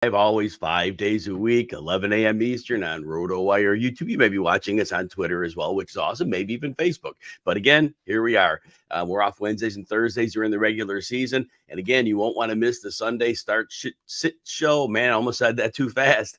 always 5 days a week, 11 a.m. Eastern on RotoWire YouTube. You may be watching us on Twitter as well, which is awesome, maybe even Facebook. But again, here we are. We're off Wednesdays and Thursdays during the regular season. And again, you won't want to miss the Sunday start sit show. Man, I almost said that too fast.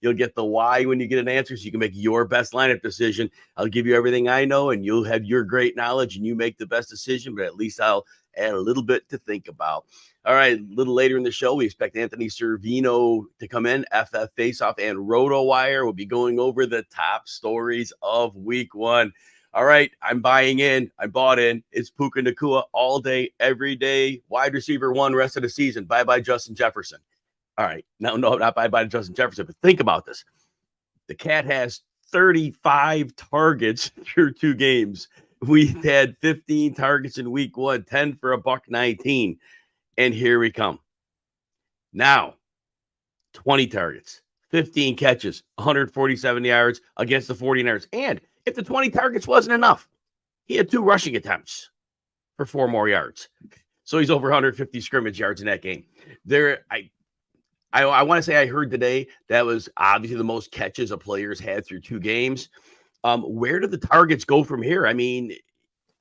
You'll get the why when you get an answer, so you can make your best lineup decision. I'll give you everything I know, and you'll have your great knowledge, and you make the best decision, but at least I'll add a little bit to think about. All right, a little later in the show, we expect Anthony Cervino to come in, FF Faceoff and RotoWire. We'll be going over the top stories of week one. All right, I'm buying in. I bought in. It's Puka Nacua all day, every day. Wide receiver one rest of the season. Bye-bye, Justin Jefferson. All right, no, not bye-bye, Justin Jefferson, but think about this. The Cat has 35 targets through 2 games. We had 15 targets in week one, 10 for $119. And here we come. Now, 20 targets, 15 catches, 147 yards against the 49ers. And if the 20 targets wasn't enough, he had 2 rushing attempts for 4 more yards. So he's over 150 scrimmage yards in that game. I want to say I heard today that was obviously the most catches a player's had through 2 games. Where do the targets go from here? I mean,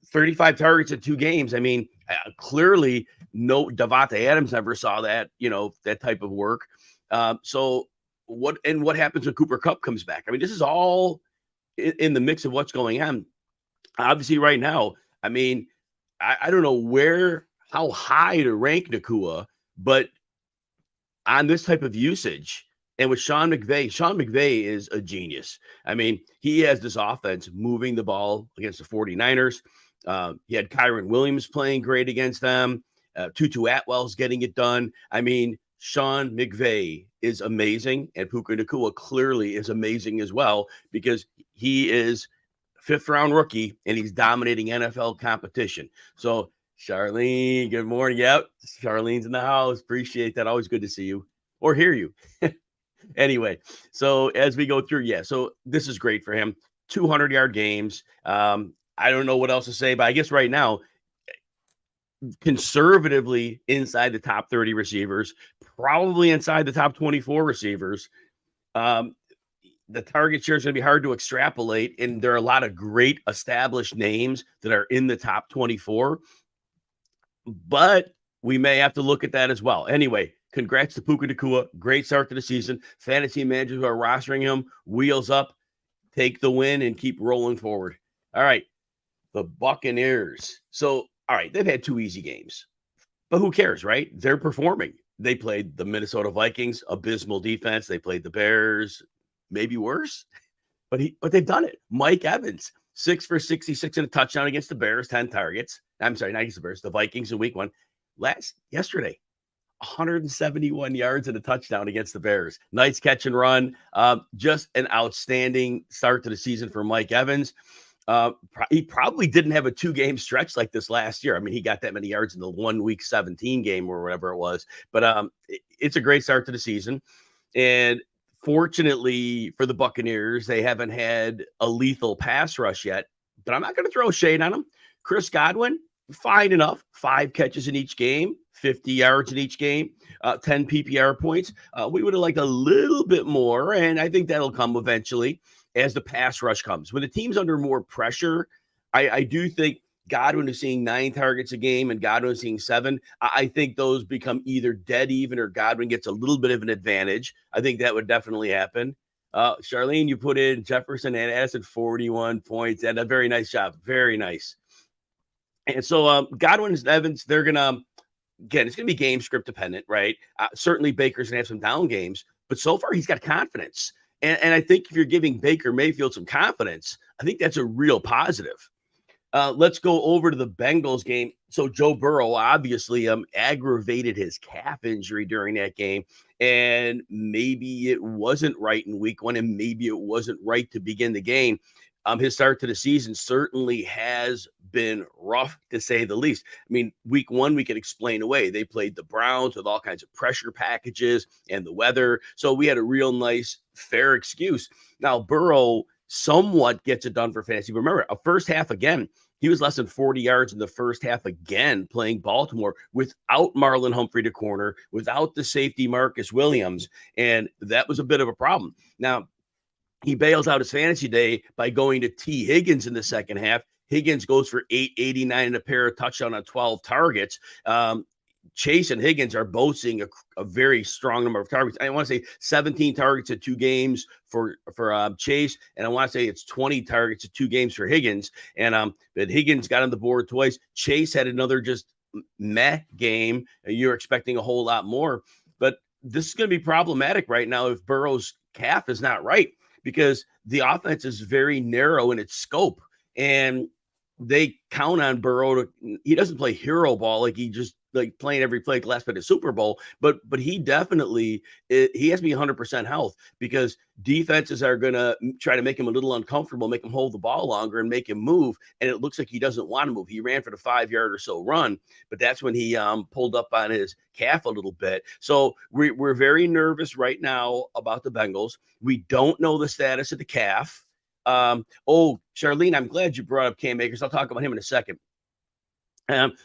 35 targets in 2 games. I mean, clearly no Davante Adams never saw that, that type of work. So what happens when Cooper Kupp comes back? I mean, this is all in the mix of what's going on. Obviously right now, I mean, I don't know how high to rank Nacua, but on this type of usage, and with Sean McVay is a genius. I mean, he has this offense moving the ball against the 49ers. He had Kyron Williams playing great against them. Tutu Atwell's getting it done. I mean, Sean McVay is amazing, and Puka Nacua clearly is amazing as well, because he is 5th-round rookie, and he's dominating NFL competition. So, Charlene, good morning. Yep, Charlene's in the house. Appreciate that. Always good to see you or hear you. Anyway, so as we go through, so this is great for him. 200-yard games. I don't know what else to say, but I guess right now, conservatively inside the top 30 receivers, probably inside the top 24 receivers. The target share is going to be hard to extrapolate, and there are a lot of great established names that are in the top 24, but we may have to look at that as well. Anyway, congrats to Puka Nacua. Great start to the season. Fantasy managers who are rostering him, wheels up, take the win, and keep rolling forward. All right, the Buccaneers. So, all right, they've had 2 easy games, but who cares, right? They're performing. They played the Minnesota Vikings, abysmal defense. They played the Bears, maybe worse, but they've done it. Mike Evans, 6 for 66 and a touchdown against the Bears, 10 targets. I'm sorry, not against the Bears, the Vikings in week 1. Yesterday, 171 yards and a touchdown against the Bears. Nice catch and run. Just an outstanding start to the season for Mike Evans. He probably didn't have a 2-game stretch like this last year. I mean, he got that many yards in the 1 week 17 game or whatever it was, but it's a great start to the season. And fortunately for the Buccaneers, they haven't had a lethal pass rush yet, but I'm not going to throw shade on them. Chris Godwin, fine enough. 5 catches in each game, 50 yards in each game, 10 PPR points. We would have liked a little bit more, and I think that'll come eventually as the pass rush comes. When the team's under more pressure, I do think Godwin is seeing 9 targets a game and Godwin is seeing 7. I think those become either dead even or Godwin gets a little bit of an advantage. I think that would definitely happen. Charlene, you put in Jefferson and Addison 41 points, and a very nice job. Very nice. And so Godwin and Evans, they're going to, again, it's going to be game script dependent, right? Certainly Baker's going to have some down games, but so far he's got confidence. And I think if you're giving Baker Mayfield some confidence, I think that's a real positive. Let's go over to the Bengals game. So Joe Burrow obviously aggravated his calf injury during that game, and maybe it wasn't right in week 1, and maybe it wasn't right to begin the game. His start to the season certainly has been rough, to say the least. I mean, week 1, we could explain away. They played the Browns with all kinds of pressure packages and the weather. So we had a real nice, fair excuse. Now, Burrow somewhat gets it done for fantasy. Remember, a first half, again, He was less than 40 yards in the first half again, playing Baltimore without Marlon Humphrey to corner, without the safety Marcus Williams. And that was a bit of a problem. Now, he bails out his fantasy day by going to T. Higgins in the second half. Higgins goes for 889 and a pair of touchdowns on 12 targets. Chase and Higgins are both seeing a very strong number of targets. I want to say 17 targets at 2 games for Chase, and I want to say it's 20 targets at 2 games for Higgins. And but Higgins got on the board twice. Chase had another just meh game. You're expecting a whole lot more, but this is going to be problematic right now if Burrow's calf is not right, because the offense is very narrow in its scope, and they count on Burrow he doesn't play hero ball like he just like playing every play last play of the Super Bowl, but he definitely he has to be 100% health, because defenses are going to try to make him a little uncomfortable, make him hold the ball longer and make him move. And it looks like he doesn't want to move. He ran for the 5-yard or so run, but that's when he pulled up on his calf a little bit. So we're very nervous right now about the Bengals. We don't know the status of the calf. Charlene, I'm glad you brought up Cam Akers. I'll talk about him in a second.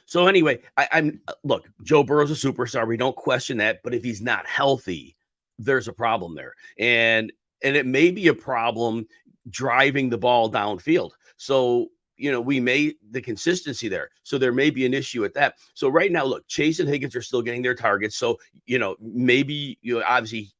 So anyway, I'm look, Joe Burrow's a superstar. We don't question that, but if he's not healthy, there's a problem there. And it may be a problem driving the ball downfield. So, the consistency there. So there may be an issue with that. So right now, look, Chase and Higgins are still getting their targets. So, maybe, obviously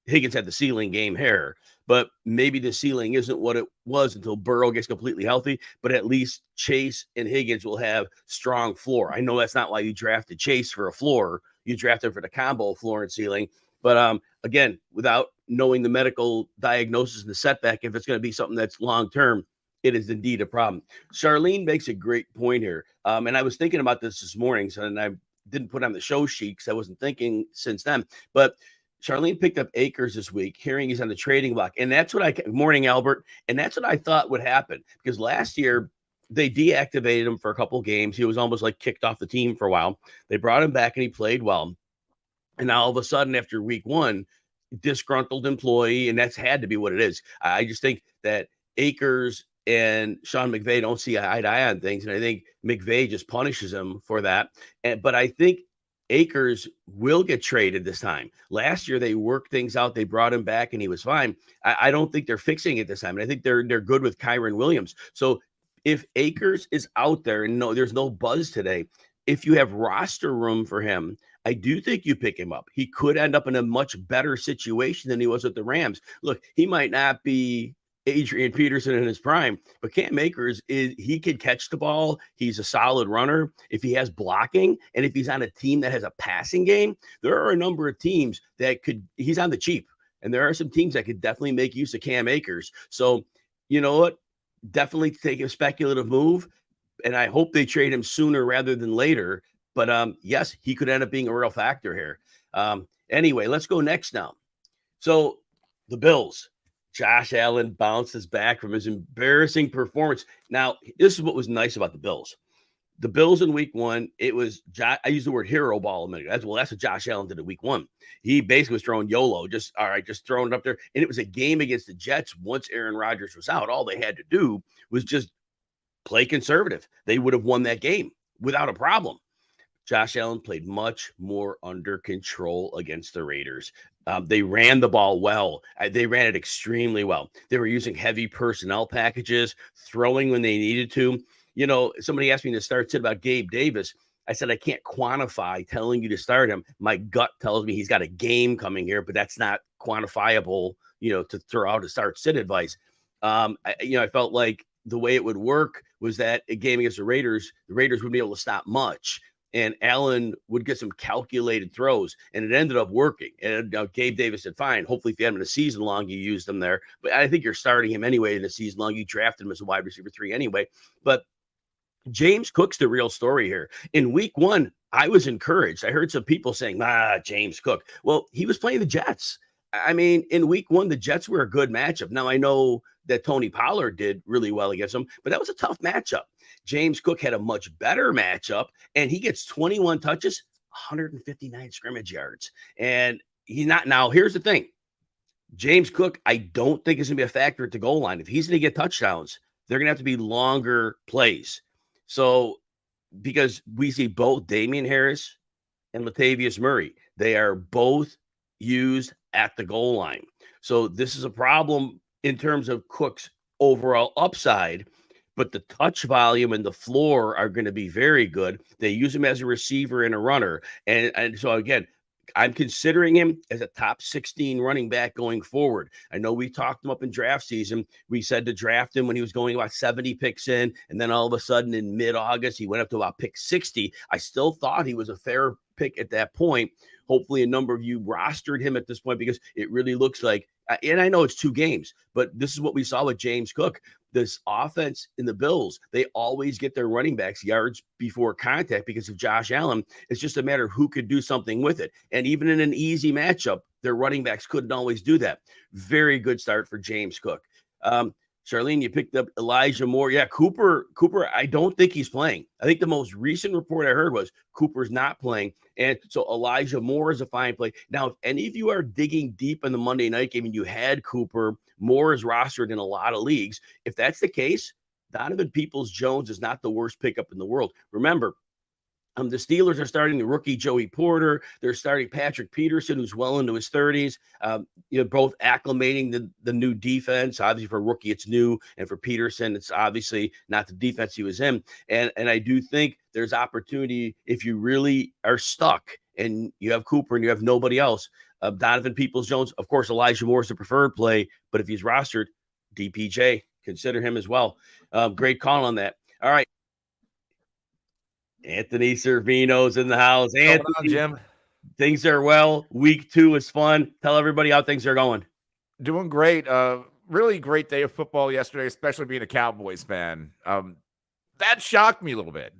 Higgins had the ceiling game here, but maybe the ceiling isn't what it was until Burrow gets completely healthy. But at least Chase and Higgins will have strong floor. I know that's not why you drafted Chase for a floor. You drafted for the combo floor and ceiling. But again, without knowing the medical diagnosis and the setback, if it's going to be something that's long-term, it is indeed a problem. Charlene makes a great point here. And I was thinking about this morning, and I didn't put on the show sheet because I wasn't thinking since then. But Charlene picked up Akers this week, hearing he's on the trading block. And that's what morning, Albert. And that's what I thought would happen, because last year they deactivated him for a couple of games. He was almost like kicked off the team for a while. They brought him back and he played well. And now all of a sudden, after week 1, disgruntled employee, and that's had to be what it is. I just think that Akers and Sean McVay don't see eye to eye on things. And I think McVay just punishes him for that. But I think Akers will get traded this time. Last year, they worked things out. They brought him back and he was fine. I don't think they're fixing it this time. And I think they're good with Kyren Williams. So if Akers is out there, and there's no buzz today, if you have roster room for him, I do think you pick him up. He could end up in a much better situation than he was with the Rams. Look, he might not be Adrian Peterson in his prime, but Cam Akers he can catch the ball. He's a solid runner. If he has blocking, and if he's on a team that has a passing game, there are a number of teams that he's on the cheap. And there are some teams that could definitely make use of Cam Akers. So, you know what? Definitely take a speculative move. And I hope they trade him sooner rather than later. But yes, he could end up being a real factor here. Anyway, let's go next now. So the Bills. Josh Allen bounces back from his embarrassing performance. Now, this is what was nice about the Bills. The Bills in week 1, it was I used the word hero ball a minute ago. That's what Josh Allen did in week 1. He basically was throwing YOLO, just throwing it up there. And it was a game against the Jets. Once Aaron Rodgers was out, all they had to do was just play conservative. They would have won that game without a problem. Josh Allen played much more under control against the Raiders. They ran the ball well. They ran it extremely well. They were using heavy personnel packages, throwing when they needed to. Somebody asked me to start said about Gabe Davis. I said, I can't quantify telling you to start him. My gut tells me he's got a game coming here, but that's not quantifiable, to throw out a start sit advice. I felt like the way it would work was that a game against the Raiders wouldn't be able to stop much. And Allen would get some calculated throws, and it ended up working. And Gabe Davis said, fine, hopefully if you had him in a season long, you used him there. But I think you're starting him anyway in a season long. You drafted him as a wide receiver 3 anyway. But James Cook's the real story here. In week 1, I was encouraged. I heard some people saying, James Cook. Well, he was playing the Jets. I mean, in week 1, the Jets were a good matchup. Now, I know that Tony Pollard did really well against them, but that was a tough matchup. James Cook had a much better matchup, and he gets 21 touches, 159 scrimmage yards. And he's not. Now, here's the thing. James Cook, I don't think is going to be a factor at the goal line. If he's going to get touchdowns, they're going to have to be longer plays. So because we see both Damian Harris and Latavius Murray, they are both used at the goal line. So this is a problem in terms of Cook's overall upside, but the touch volume and the floor are going to be very good. They use him as a receiver and a runner. And so again, I'm considering him as a top 16 running back going forward. I know we talked him up in draft season. We said to draft him when he was going about 70 picks in, and then all of a sudden in mid-August, he went up to about pick 60. I still thought he was a fair pick at that point. Hopefully a number of you rostered him at this point because it really looks like, and I know it's 2 games, but this is what we saw with James Cook. This offense in the Bills, they always get their running backs yards before contact because of Josh Allen. It's just a matter of who could do something with it. And even in an easy matchup, their running backs couldn't always do that. Very good start for James Cook. Charlene, you picked up Elijah Moore. Yeah, Cooper, I don't think he's playing. I think the most recent report I heard was Cooper's not playing. And so Elijah Moore is a fine play. Now, if any of you are digging deep in the Monday night game and you had Cooper, Moore is rostered in a lot of leagues. If that's the case, Donovan Peoples-Jones is not the worst pickup in the world. Remember, the Steelers are starting the rookie Joey Porter. They're starting Patrick Peterson, who's well into his 30s. Both acclimating the new defense. Obviously, for a rookie, it's new, and for Peterson, it's obviously not the defense he was in. And I do think there's opportunity if you really are stuck and you have Cooper and you have nobody else. Donovan Peoples-Jones, of course, Elijah Moore is the preferred play, but if he's rostered, DPJ, consider him as well. Great call on that. All right. Anthony Cervino's in the house. Anthony, what's going on, Jim? Things are well. Week 2 is fun. Tell everybody how things are going. Doing great. Really great day of football yesterday, especially being a Cowboys fan. That shocked me a little bit.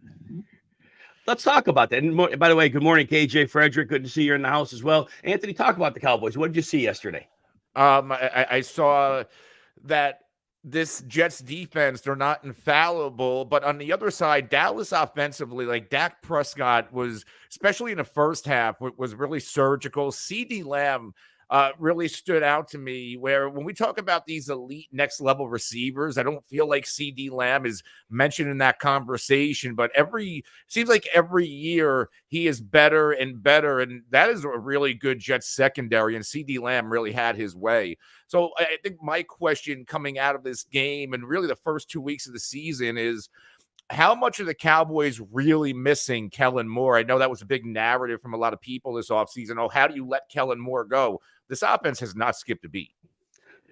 Let's talk about that. And by the way, good morning, KJ Frederick. Good to see you in the house as well. Anthony, talk about the Cowboys. What did you see yesterday? I saw that this Jets defense, they're not infallible, but on the other side, Dallas offensively, like Dak Prescott was, especially in the first half, was really surgical. CeeDee Lamb really stood out to me, where when we talk about these elite next level receivers, I don't feel like CeeDee Lamb is mentioned in that conversation, but seems like every year he is better and better. And that is a really good Jets secondary. And CeeDee Lamb really had his way. So I think my question coming out of this game and really the first 2 weeks of the season is, how much are the Cowboys really missing Kellen Moore? I know that was a big narrative from a lot of people this offseason. Oh, how do you let Kellen Moore go? This offense has not skipped a beat.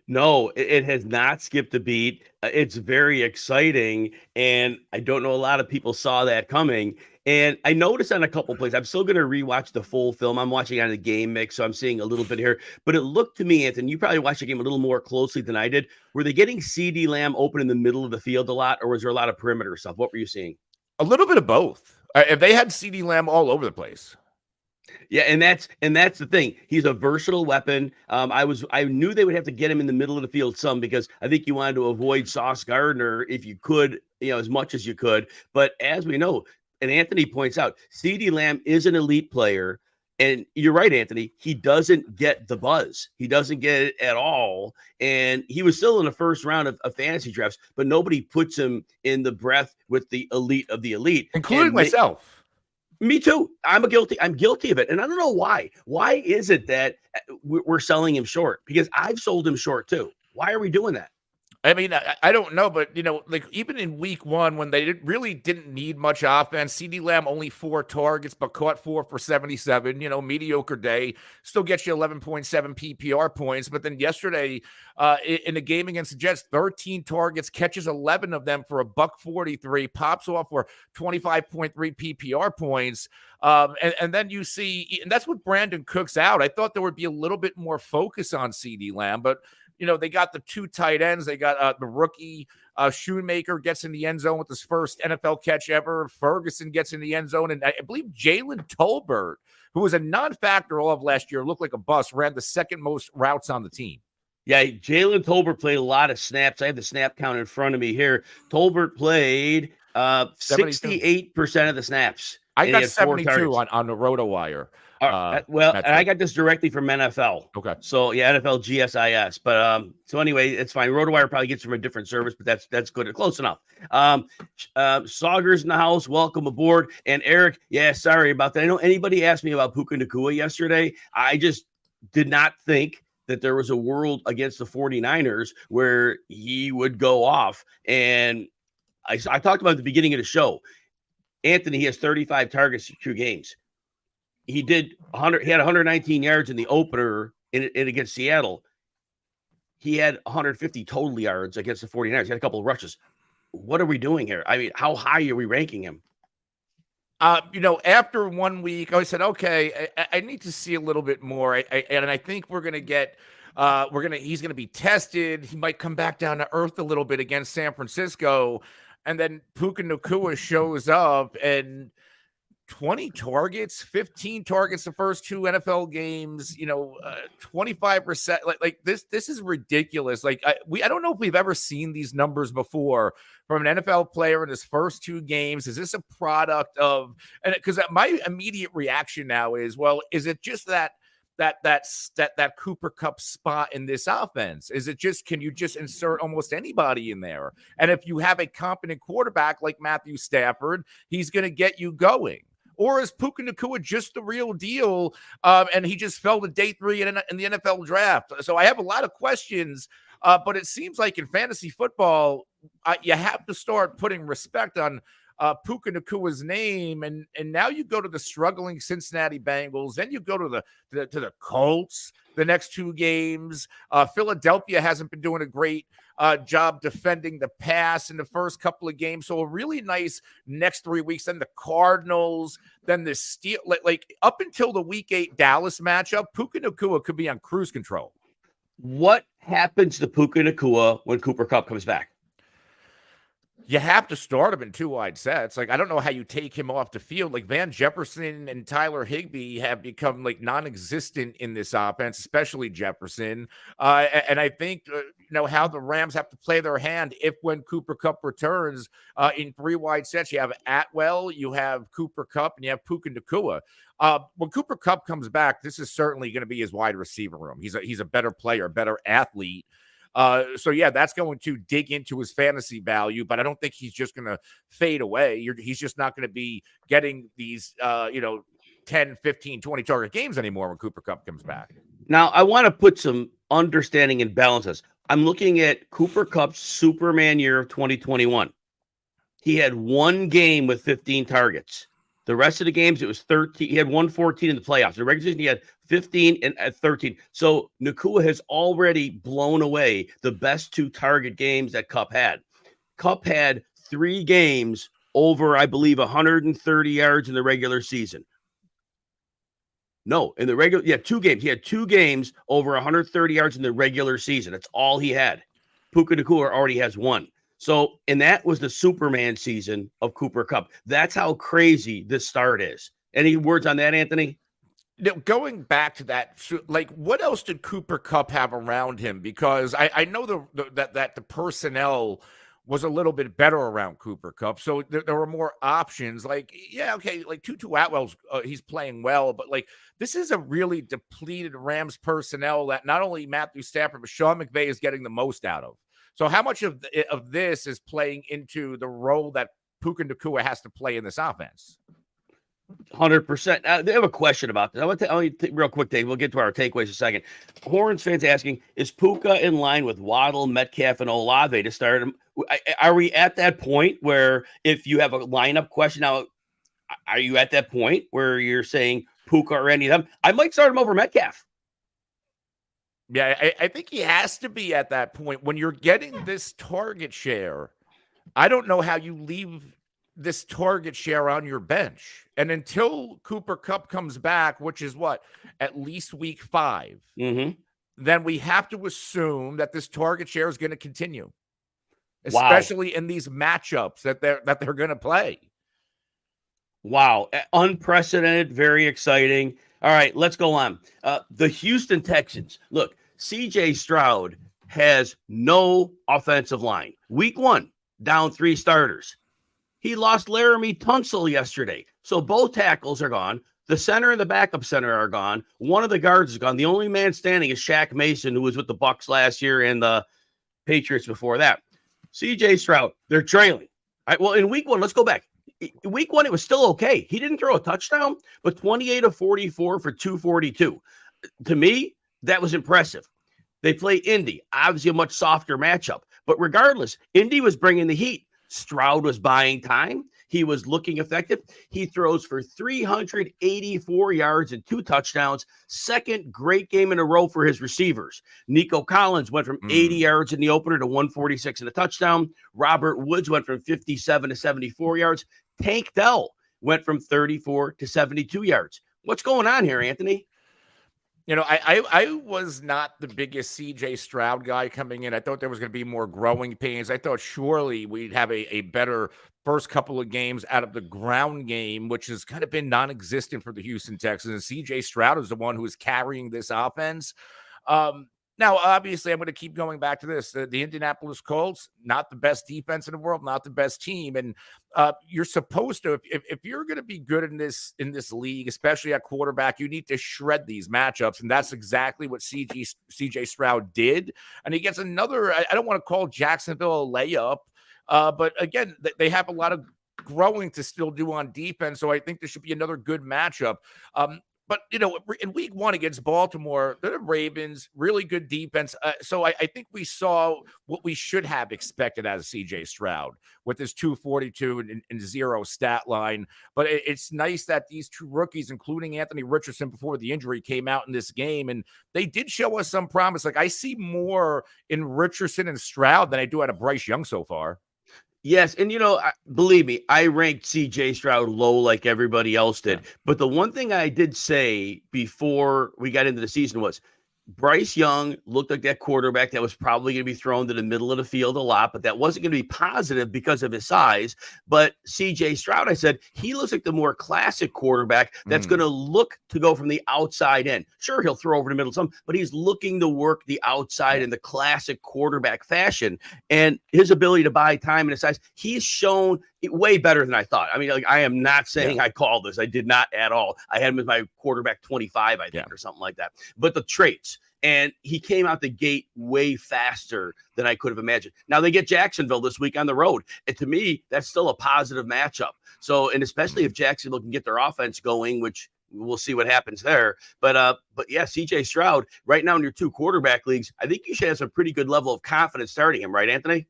No, it has not skipped a beat. It's very exciting, and I don't know a lot of people saw that coming. And I noticed on a couple plays, I'm still going to rewatch the full film. I'm watching on the game mix, so I'm seeing a little bit here. But it looked to me, Anthony, you probably watched the game a little more closely than I did. Were they getting CeeDee Lamb open in the middle of the field a lot, or was there a lot of perimeter stuff? What were you seeing? A little bit of both. If they had CeeDee Lamb all over the place. Yeah, and that's the thing. He's a versatile weapon. I knew they would have to get him in the middle of the field some, because I think you wanted to avoid Sauce Gardner if you could, as much as you could. But as we know, and Anthony points out, CeeDee Lamb is an elite player. And you're right, Anthony. He doesn't get the buzz. He doesn't get it at all. And he was still in the first round of fantasy drafts, but nobody puts him in the breath with the elite of the elite, including myself. Me too. I'm guilty of it. And I don't know why. Why is it that we're selling him short? Because I've sold him short too. Why are we doing that? I mean, I don't know, but, like even in week 1, when they really didn't need much offense, CeeDee Lamb only 4 targets, but caught 4 for 77, mediocre day, still gets you 11.7 PPR points. But then yesterday in the game against the Jets, 13 targets, catches 11 of them for $143, pops off for 25.3 PPR points. And then you see, and that's what Brandon Cook's out. I thought there would be a little bit more focus on CeeDee Lamb, but they got the 2 tight ends. They got the rookie Shoemaker gets in the end zone with his first NFL catch ever. Ferguson gets in the end zone. And I believe Jalen Tolbert, who was a non-factor all of last year, looked like a bust, ran the second most routes on the team. Yeah, Jalen Tolbert played a lot of snaps. I have the snap count in front of me here. Tolbert played 68% of the snaps. I got 72 on the RotoWire. Well, and I got this directly from NFL. Okay. So yeah, NFL GSIS. But so anyway, it's fine. RotoWire probably gets from a different service, but that's good. Close enough. Saugers in the house, welcome aboard. And Eric, yeah, sorry about that. I know anybody asked me about Puka Nacua yesterday. I just did not think that there was a world against the 49ers where he would go off. And I talked about at the beginning of the show. Anthony, he has 35 targets in 2 games. He did 100. He had 119 yards in the opener in against Seattle. He had 150 total yards against the 49ers. He had a couple of rushes. What are we doing here? I mean, how high are we ranking him? After 1 week, I said, okay, I need to see a little bit more. And I think we're going to get, he's going to be tested. He might come back down to earth a little bit against San Francisco. And then Puka Nacua shows up and 20 targets, 15 targets the first 2 NFL games, 25%. Like this is ridiculous. Like I don't know if we've ever seen these numbers before from an NFL player in his first 2 games. Is this a product of, and because my immediate reaction now is, well, is it just that Cooper Kupp spot in this offense? Is it just, can you just insert almost anybody in there? And if you have a competent quarterback like Matthew Stafford, he's going to get you going. Or is Puka Nacua just the real deal? And he just fell to day 3 in the NFL draft. So I have a lot of questions, but it seems like in fantasy football, you have to start putting respect on Puka Nacua's name, and now you go to the struggling Cincinnati Bengals, then you go to the Colts the next 2 games. Philadelphia hasn't been doing a great job defending the pass in the first couple of games, so a really nice next 3 weeks. Then the Cardinals, then the Steel. Like up until the Week 8 Dallas matchup, Puka Nacua could be on cruise control. What happens to Puka Nacua when Cooper Kupp comes back? You have to start him in 2 wide sets. Like, I don't know how you take him off the field. Like, Van Jefferson and Tyler Higbee have become like non-existent in this offense, especially Jefferson. And I think, how the Rams have to play their hand when Cooper Kupp returns in 3 wide sets. You have Atwell, you have Cooper Kupp, and you have Puka Nacua. When Cooper Kupp comes back, this is certainly going to be his wide receiver room. He's a better player, better athlete. So yeah, that's going to dig into his fantasy value, but I don't think he's just going to fade away. He's just not going to be getting these, 10, 15, 20 target games anymore when Cooper Kupp comes back. Now, I want to put some understanding and balances. I'm looking at Cooper Kupp's Superman year of 2021. He had 1 game with 15 targets. The rest of the games, it was 13. He had 114 in the playoffs. In the regular season, he had 15 and at 13. So Nacua has already blown away the best 2 target games that Kupp had. Kupp had 3 games over, I believe, 130 yards in the regular season. No, in the regular, 2 games. He had 2 games over 130 yards in the regular season. That's all he had. Puka Nacua already has 1. So, and that was the Superman season of Cooper Kupp. That's how crazy this start is. Any words on that, Anthony? Going back to that, like, what else did Cooper Kupp have around him? Because I know that the personnel was a little bit better around Cooper Kupp, so there were more options. Like, yeah, okay, like Tutu Atwell's he's playing well, but like this is a really depleted Rams personnel that not only Matthew Stafford but Sean McVay is getting the most out of. So how much of this is playing into the role that Puka Nacua has to play in this offense? 100%. They have a question about this. I want to real quick, Dave. We'll get to our takeaways in a second. Horns fans asking, is Puka in line with Waddle, Metcalf, and Olave to start him? Are we at that point where if you have a lineup question now, are you at that point where you're saying Puka or any of them? I might start him over Metcalf. Yeah, I think he has to be at that point. When you're getting this target share, I don't know how you leave this target share on your bench. And until Cooper Kupp comes back, which is what, at least week 5, then we have to assume that this target share is going to continue, especially in these matchups that they're going to play. Wow. Unprecedented, very exciting. All right, let's go on. The Houston Texans. Look, CJ Stroud has no offensive line. Week 1, down 3 starters. He lost Laramie Tunsil yesterday. So both tackles are gone. The center and the backup center are gone. One of the guards is gone. The only man standing is Shaq Mason, who was with the Bucks last year and the Patriots before that. CJ Stroud, they're trailing. Well, in week 1, let's go back. Week 1, it was still okay. He didn't throw a touchdown, but 28 of 44 for 242. To me, that was impressive. They play Indy, obviously a much softer matchup. But regardless, Indy was bringing the heat. Stroud was buying time. He was looking effective. He throws for 384 yards and 2 touchdowns. Second great game in a row for his receivers. Nico Collins went from 80 yards in the opener to 146 in a touchdown. Robert Woods went from 57 to 74 yards. Tank Dell went from 34 to 72 yards. What's going on here, Anthony? You know, I was not the biggest CJ Stroud guy coming in. I thought there was going to be more growing pains. I thought surely we'd have a better first couple of games out of the ground game, which has kind of been non-existent for the Houston Texans. And CJ Stroud is the one who is carrying this offense. Now, obviously, I'm going to keep going back to this. The Indianapolis Colts, not the best defense in the world, not the best team. And you're supposed to, if you're going to be good in this league, especially at quarterback, you need to shred these matchups. And that's exactly what CJ Stroud did. And he gets another, I don't want to call Jacksonville a layup, but again, they have a lot of growing to still do on defense. So I think there should be another good matchup. But, you know, in week 1 against Baltimore, the Ravens, really good defense. So I think we saw what we should have expected out of CJ Stroud with his 242 and 0 stat line. But it's nice that these 2 rookies, including Anthony Richardson before the injury, came out in this game. And they did show us some promise. Like, I see more in Richardson and Stroud than I do out of Bryce Young so far. Yes, and believe me, I ranked CJ Stroud low like everybody else did. Yeah. But the one thing I did say before we got into the season was Bryce Young looked like that quarterback that was probably going to be thrown to the middle of the field a lot, but that wasn't going to be positive because of his size. But CJ Stroud, I said, he looks like the more classic quarterback that's going to look to go from the outside in. Sure, he'll throw over the middle some, but he's looking to work the outside in the classic quarterback fashion. And his ability to buy time and his size, he's shown way better than I thought. I mean, like, I am not saying I called this. I did not at all. I had him as my quarterback 25, I think, or something like that. But the traits, and he came out the gate way faster than I could have imagined. Now they get Jacksonville this week on the road. And to me, that's still a positive matchup. So, and especially if Jacksonville can get their offense going, which we'll see what happens there. But yeah, CJ Stroud right now in your 2 quarterback leagues, I think you should have some pretty good level of confidence starting him, right, Anthony?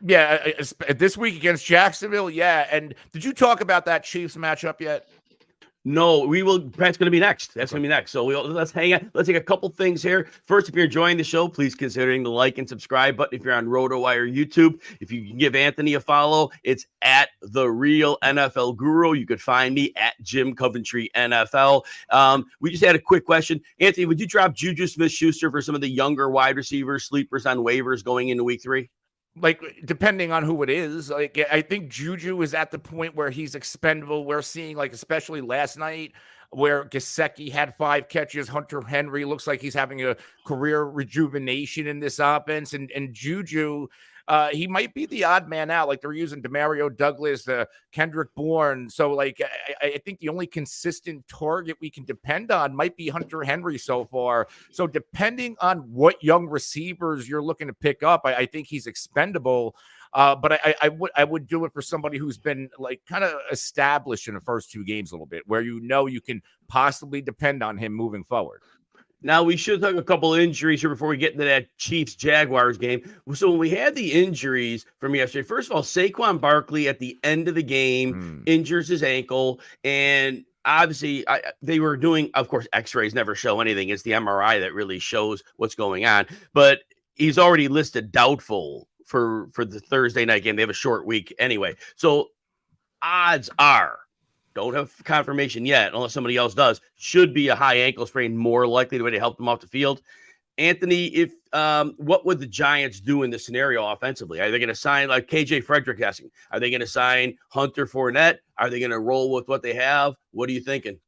Yeah, this week against Jacksonville, yeah. And did you talk about that Chiefs matchup yet? No, we will. That's going to be next. That's going to be next. So let's hang on. Let's take a couple things here. First, if you're enjoying the show, please consider hitting the like and subscribe button. If you're on RotoWire YouTube, if you can give Anthony a follow, it's at The Real NFL Guru. You could find me at Jim Coventry NFL. We just had a quick question. Anthony, would you drop Juju Smith-Schuster for some of the younger wide receivers, sleepers on waivers going into week 3? Like, depending on who it is, like, I think Juju is at the point where he's expendable. We're seeing, like, especially last night, where Gesicki had 5 catches. Hunter Henry looks like he's having a career rejuvenation in this offense. And Juju, he might be the odd man out. Like, they're using Demario Douglas, Kendrick Bourne. So, like, I think the only consistent target we can depend on might be Hunter Henry so far. So, depending on what young receivers you're looking to pick up, I think he's expendable. But I would do it for somebody who's been, like, kind of established in the first 2 games a little bit, where you can possibly depend on him moving forward. Now, we should talk a couple of injuries here before we get into that Chiefs-Jaguars game. So when we had the injuries from yesterday, first of all, Saquon Barkley at the end of the game injures his ankle. And obviously, they were doing, of course, x-rays never show anything. It's the MRI that really shows what's going on. But he's already listed doubtful for the Thursday night game. They have a short week anyway. So odds are, don't have confirmation yet, unless somebody else does, should be a high ankle sprain, more likely the way to help them off the field. Anthony, if what would the Giants do in this scenario offensively? Are they going to sign, like KJ Frederick asking, are they going to sign Hunter Fournette? Are they going to roll with what they have? What are you thinking?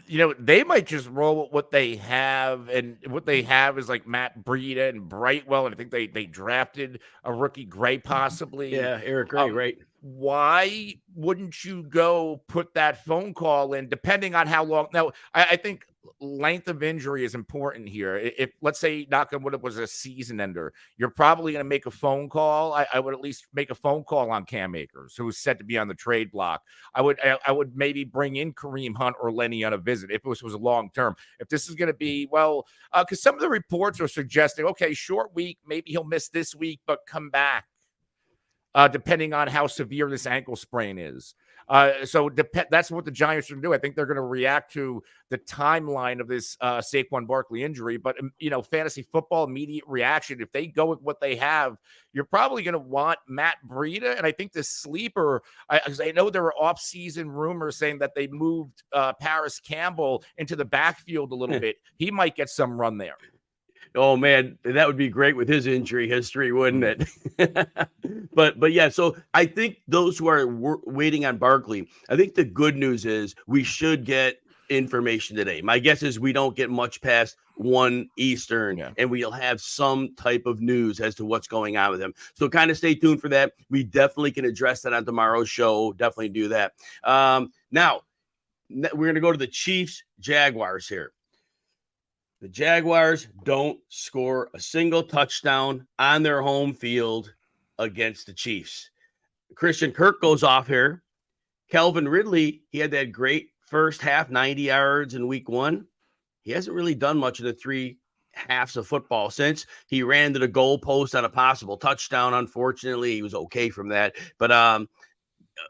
You know, they might just roll with what they have, and what they have is like Matt Breida and Brightwell, and I think they drafted a rookie Gray possibly. Yeah, Eric Gray, right? why wouldn't you go put that phone call in, depending on how long? Now, I think length of injury is important here. If, let's say, knock on wood, it was a season ender, you're probably going to make a phone call. I would at least make a phone call on Cam Akers, who is set to be on the trade block. I would maybe bring in Kareem Hunt or Lenny on a visit if this was a long term. If this is going to be, well, because some of the reports are suggesting, okay, short week, maybe he'll miss this week, but come back. Depending on how severe this ankle sprain is. So that's what the Giants are going to do. I think they're going to react to the timeline of this Saquon Barkley injury. But, fantasy football, immediate reaction, if they go with what they have, you're probably going to want Matt Breida. And I think the sleeper, because I know there were off-season rumors saying that they moved Paris Campbell into the backfield a little bit. He might get some run there. Oh man, that would be great with his injury history, wouldn't it? but yeah, so I think those who are waiting on Barkley, I think the good news is we should get information today. My guess is we don't get much past 1 Eastern, and we'll have some type of news as to what's going on with him. So kind of stay tuned for that. We definitely can address that on tomorrow's show. Definitely do that. Now, we're going to go to the Chiefs Jaguars here. The Jaguars don't score a single touchdown on their home field against the Chiefs. Christian Kirk goes off here. Calvin Ridley, he had that great first half, 90 yards in week 1. He hasn't really done much in the 3 halves of football since. He ran to the goalpost on a possible touchdown. Unfortunately, he was okay from that. But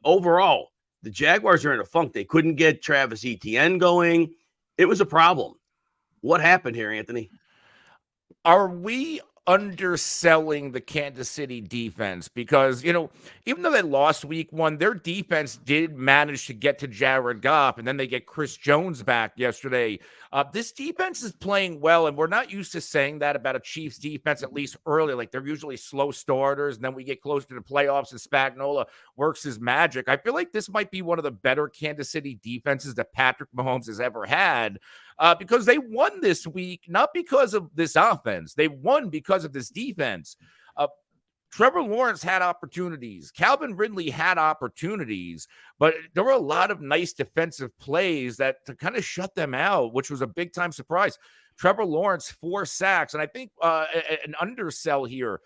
overall, the Jaguars are in a funk. They couldn't get Travis Etienne going. It was a problem. What happened here, Anthony? Are we underselling the Kansas City defense? Because, even though they lost week 1, their defense did manage to get to Jared Goff, and then they get Chris Jones back yesterday. This defense is playing well, and we're not used to saying that about a Chiefs defense, at least early. Like, they're usually slow starters, and then we get close to the playoffs, and Spagnuolo works his magic. I feel like this might be one of the better Kansas City defenses that Patrick Mahomes has ever had. Because they won this week, not because of this offense. They won because of this defense. Trevor Lawrence had opportunities. Calvin Ridley had opportunities, but there were a lot of nice defensive plays that to kind of shut them out, which was a big-time surprise. Trevor Lawrence, 4 sacks, and I think an undersell here.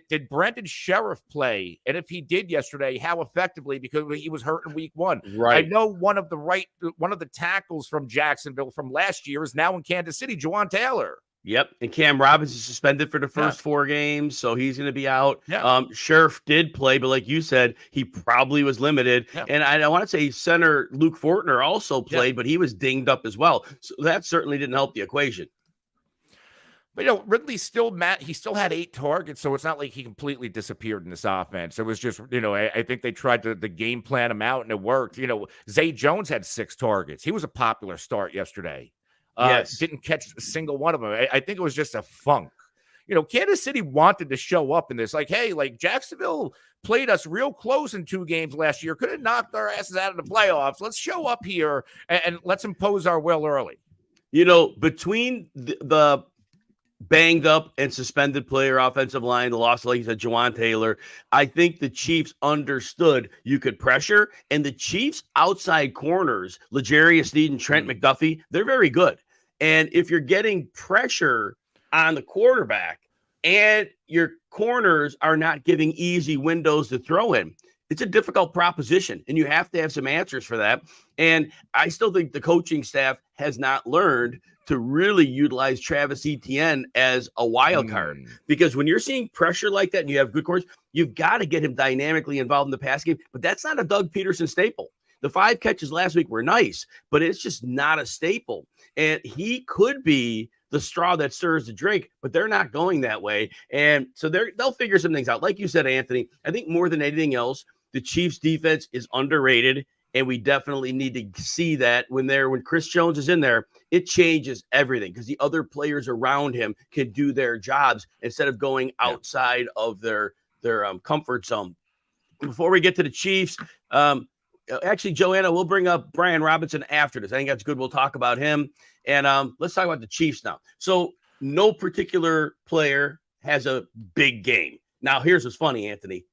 Did Brandon Sheriff play? And if he did yesterday, how effectively? Because he was hurt in week 1. Right. I know one of the tackles from Jacksonville from last year is now in Kansas City, Juwan Taylor. Yep. And Cam Robinson is suspended for the first 4 games, so he's going to be out. Yeah. Sheriff did play, but like you said, he probably was limited. Yeah. And I want to say center Luke Fortner also played, but he was dinged up as well. So that certainly didn't help the equation. But, Ridley still he still had 8 targets, so it's not like he completely disappeared in this offense. It was just, I think they tried to game plan him out, and it worked. Zay Jones had 6 targets. He was a popular start yesterday. Yes. Didn't catch a single one of them. I think it was just a funk. Kansas City wanted to show up in this. Like, hey, Jacksonville played us real close in 2 games last year. Could have knocked our asses out of the playoffs. Let's show up here and let's impose our will early. Between the banged up and suspended player offensive line, the loss, like you said, Juwan Taylor, I think the Chiefs understood you could pressure. And the Chiefs' outside corners, L'Jarius Sneed and Trent McDuffie, they're very good. And if you're getting pressure on the quarterback and your corners are not giving easy windows to throw in, it's a difficult proposition, and you have to have some answers for that. And I still think the coaching staff has not learned to really utilize Travis Etienne as a wild card, because when you're seeing pressure like that and you have good corners, you've got to get him dynamically involved in the pass game. But that's not a Doug Peterson staple. The 5 catches last week were nice, but it's just not a staple. And he could be the straw that stirs the drink, but they're not going that way. And so they'll figure some things out. Like you said, Anthony, I think more than anything else, the Chiefs defense is underrated, and we definitely need to see that when Chris Jones is in there, it changes everything because the other players around him can do their jobs instead of going outside of their comfort zone. Before we get to the Chiefs, actually, Joanna, we'll bring up Brian Robinson after this. I think that's good. We'll talk about him. And let's talk about the Chiefs now. So no particular player has a big game. Now, here's what's funny, Anthony.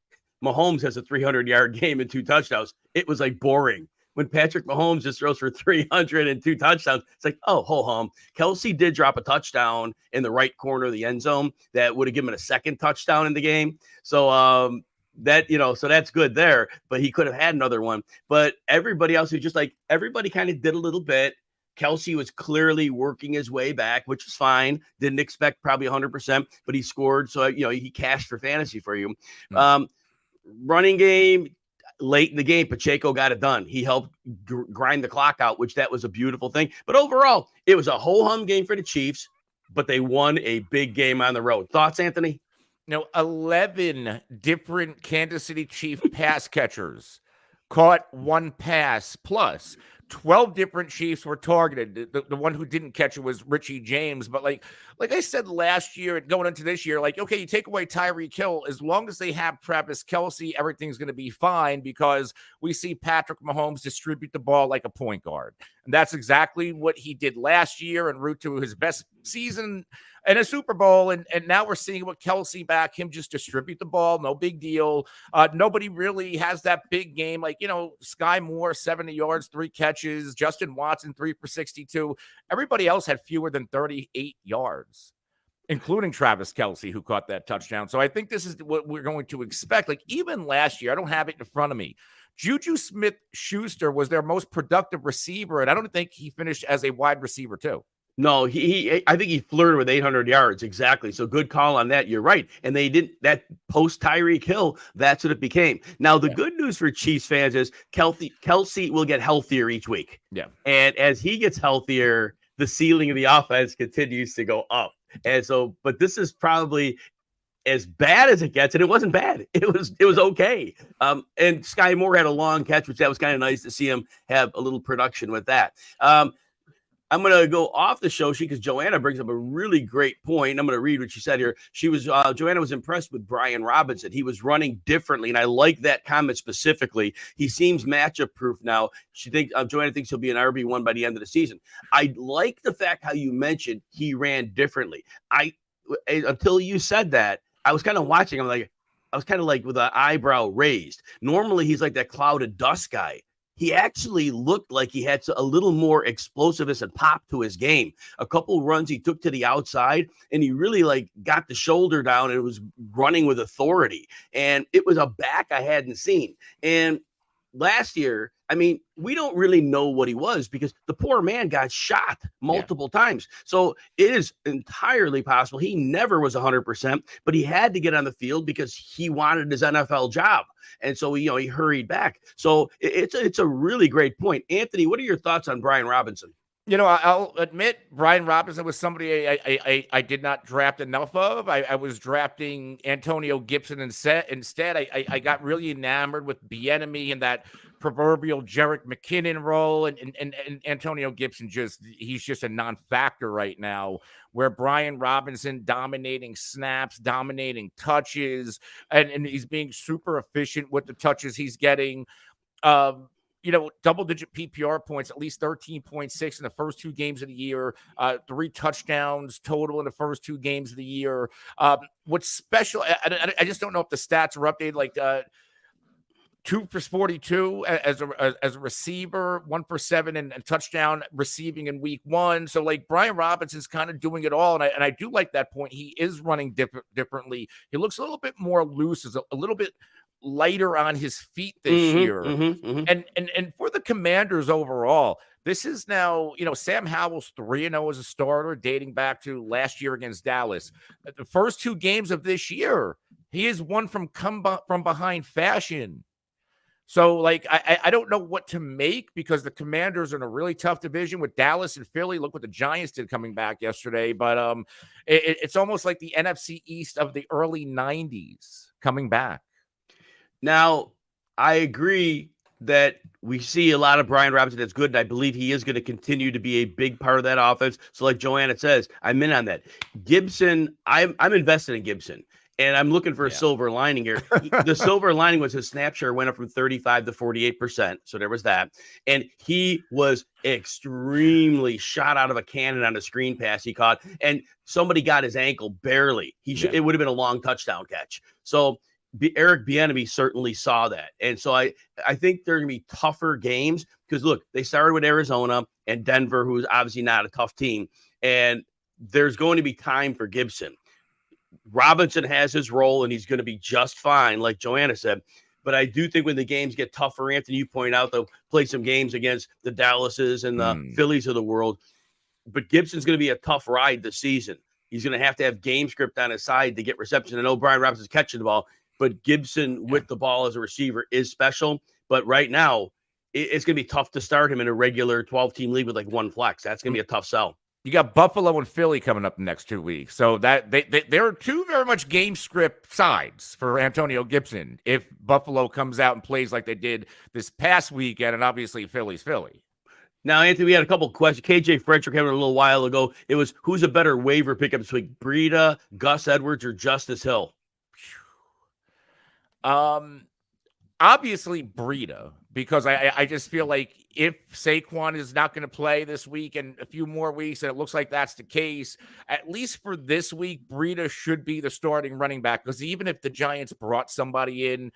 Mahomes has a 300-yard game and 2 touchdowns, it was like boring. When Patrick Mahomes just throws for 300 and 2 touchdowns, it's like, oh, ho hum. Kelsey did drop a touchdown in the right corner of the end zone that would have given a second touchdown in the game. So that, so that's good there, but he could have had another one. But everybody else, everybody kind of did a little bit. Kelsey was clearly working his way back, which is fine. Didn't expect probably 100%, but he scored. So, he cashed for fantasy for you. Running game, late in the game, Pacheco got it done. He helped grind the clock out, which that was a beautiful thing. But overall, it was a ho-hum game for the Chiefs, but they won a big game on the road. Thoughts, Anthony? 11 different Kansas City Chief pass catchers caught one pass, plus 12 different Chiefs were targeted. The one who didn't catch it was Richie James. But like I said last year and going into this year, okay, you take away Tyreek Hill, as long as they have Travis Kelsey, everything's going to be fine, because we see Patrick Mahomes distribute the ball like a point guard. And that's exactly what he did last year en route to his best season and a Super Bowl. And now we're seeing with Kelsey back, him just distribute the ball. No big deal. Nobody really has that big game. Sky Moore, 70 yards, 3 catches. Justin Watson, 3 for 62. Everybody else had fewer than 38 yards, including Travis Kelsey, who caught that touchdown. So I think this is what we're going to expect. Even last year, I don't have it in front of me, Juju Smith-Schuster was their most productive receiver, and I don't think he finished as a wide receiver too. No, I think he flirted with 800 yards. Exactly. So good call on that. You're right. And they didn't, that post Tyreek Hill, that's what it became. Now, the good news for Chiefs fans is Kelsey will get healthier each week. Yeah. And as he gets healthier, the ceiling of the offense continues to go up. And so, but this is probably as bad as it gets, and it wasn't bad. It was okay. And Sky Moore had a long catch, which that was kind of nice to see him have a little production with that. I'm going to go off the show because Joanna brings up a really great point. I'm going to read what she said here. Joanna was impressed with Brian Robinson. He was running differently, and I like that comment specifically. He seems matchup proof now. Joanna thinks he'll be an RB1 by the end of the season. I like the fact how you mentioned he ran differently. Until you said that, I was kind of watching. I was kind of like with an eyebrow raised. Normally, he's like that cloud of dust guy. He actually looked like he had a little more explosiveness and pop to his game. A couple runs he took to the outside, and he really got the shoulder down and was running with authority. And it was a back I hadn't seen. And last year, we don't really know what he was because the poor man got shot multiple times. So it is entirely possible he never was 100%, but he had to get on the field because he wanted his NFL job. And so, he hurried back. So it's a really great point. Anthony, what are your thoughts on Brian Robinson? I'll admit Brian Robinson was somebody I did not draft enough of. I was drafting Antonio Gibson instead. I got really enamored with Bieniemy and that proverbial Jerick McKinnon role, and Antonio Gibson he's just a non-factor right now, where Brian Robinson dominating snaps, dominating touches, and he's being super efficient with the touches he's getting. Double-digit PPR points, at least 13.6 in the first 2 games of the year, 3 touchdowns total in the first 2 games of the year. What's special, I just don't know if the stats are updated, 2 for 42 as a receiver, 1 for 7 and touchdown receiving in week 1. So Brian Robinson's kind of doing it all. And I do like that point. He is running differently. He looks a little bit more loose, is a little bit lighter on his feet this year. And for the Commanders overall, this is now, Sam Howell's 3-0 as a starter dating back to last year against Dallas. The first 2 games of this year, he has won from behind fashion. So, I don't know what to make because the Commanders are in a really tough division with Dallas and Philly. Look what the Giants did coming back yesterday. But it's almost like the NFC East of the early 90s coming back. Now, I agree that we see a lot of Brian Robinson that's good, and I believe he is going to continue to be a big part of that offense. So like Joanna says, I'm in on that. Gibson, I'm invested in Gibson. And I'm looking for a silver lining here. The silver lining was his snap share went up from 35 to 48%. So there was that. And he was extremely shot out of a cannon on a screen pass he caught. And somebody got his ankle barely. It would have been a long touchdown catch. So Eric Bieniemy certainly saw that. And so I think they're going to be tougher games because, look, they started with Arizona and Denver, who's obviously not a tough team. And there's going to be time for Gibson. Robinson has his role, and he's going to be just fine, like Joanna said. But I do think when the games get tougher, Anthony, you point out they'll play some games against the Dallases and the Phillies of the world. But Gibson's going to be a tough ride this season. He's going to have game script on his side to get reception. I know Brian Robinson's catching the ball, but Gibson with the ball as a receiver is special. But right now, it's going to be tough to start him in a regular 12-team league with like one flex. That's going to be a tough sell. You got Buffalo and Philly coming up the next 2 weeks. So that there are two very much game script sides for Antonio Gibson if Buffalo comes out and plays like they did this past weekend, and obviously Philly's Philly. Now, Anthony, we had a couple of questions. KJ Frederick having a little while ago. It was, who's a better waiver pickup this week, Breida, Gus Edwards, or Justice Hill? Obviously Breida, because I just feel like if Saquon is not going to play this week and a few more weeks, and it looks like that's the case, at least for this week, Breida should be the starting running back, because even if the Giants brought somebody in,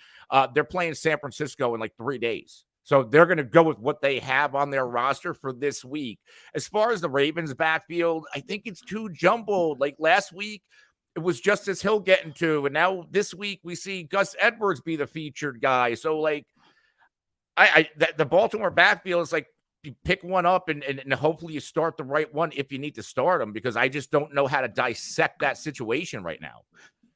they're playing San Francisco in like 3 days. So they're going to go with what they have on their roster for this week. As far as the Ravens backfield, I think it's too jumbled. Like last week, it was Justice Hill getting to, and now this week we see Gus Edwards be the featured guy. So like, the Baltimore backfield is like, you pick one up and hopefully you start the right one if you need to start them, because I just don't know how to dissect that situation right now.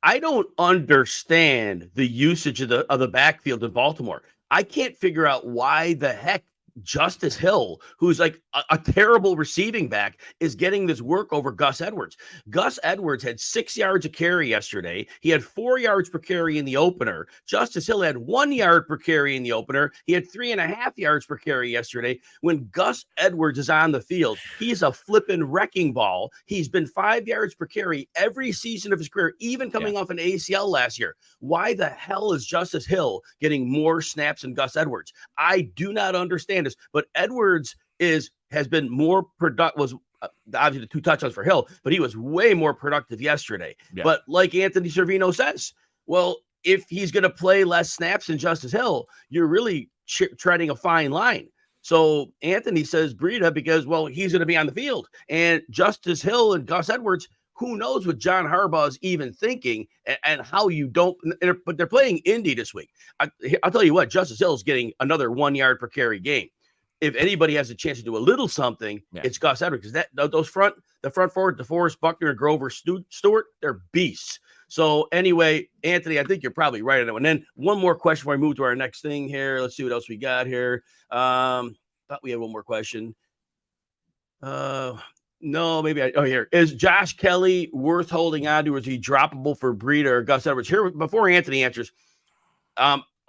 I don't understand the usage of the backfield in Baltimore. I can't figure out why the heck Justice Hill, who's like a terrible receiving back, is getting this work over Gus Edwards. Gus Edwards had 6 yards a carry yesterday. He had 4 yards per carry in the opener. Justice Hill had 1 yard per carry in the opener. He had 3.5 yards per carry yesterday. When Gus Edwards is on the field, he's a flipping wrecking ball. He's been 5 yards per carry every season of his career, even coming off an ACL last year. Why the hell is Justice Hill getting more snaps than Gus Edwards? I do not understand this, but Edwards has been more productive. Was obviously the 2 touchdowns for Hill, but he was way more productive yesterday. Yeah. But like Anthony Cervino says, well, if he's going to play less snaps than Justice Hill, you're really treading a fine line. So Anthony says Breida because, well, he's going to be on the field, and Justice Hill and Gus Edwards, who knows what John Harbaugh is even thinking and how you don't, but they're playing Indy this week. I'll tell you what, Justice Hill is getting another 1 yard per carry game. If anybody has a chance to do a little something, it's Gus Edwards, because the front forward, DeForest Buckner and Grover Stewart, they're beasts. So anyway, Anthony, I think you're probably right on that one. And then one more question before we move to our next thing here. Let's see what else we got here. Thought we had one more question. No, maybe here. Is Josh Kelly worth holding on to? Or is he droppable for Breida or Gus Edwards? Here, before Anthony answers,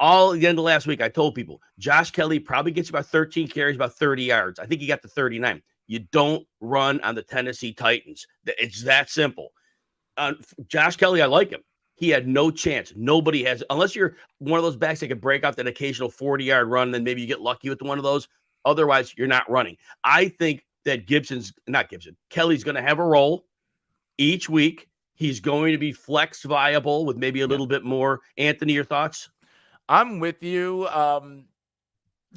all at the end of last week, I told people Josh Kelly probably gets about 13 carries, about 30 yards. I think he got to 39. You don't run on the Tennessee Titans. It's that simple. Josh Kelly, I like him. He had no chance. Nobody has, unless you're one of those backs that can break out that occasional 40-yard run, then maybe you get lucky with one of those. Otherwise, you're not running. I think that Kelly's going to have a role each week. He's going to be flex viable with maybe a little bit more. Anthony, your thoughts? I'm with you.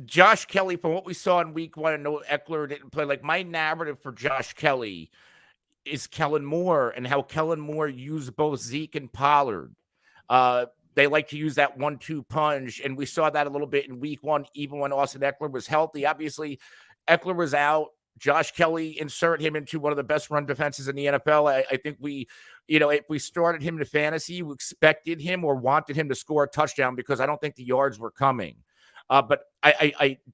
Josh Kelly, from what we saw in week 1, I know Eckler didn't play. Like, my narrative for Josh Kelly is Kellen Moore and how Kellen Moore used both Zeke and Pollard. They like to use that 1-2 punch, and we saw that a little bit in week 1, even when Austin Eckler was healthy. Obviously, Eckler was out. Josh Kelly insert him into one of the best run defenses in the NFL. I think if we started him to fantasy, we expected him or wanted him to score a touchdown, because I don't think the yards were coming. But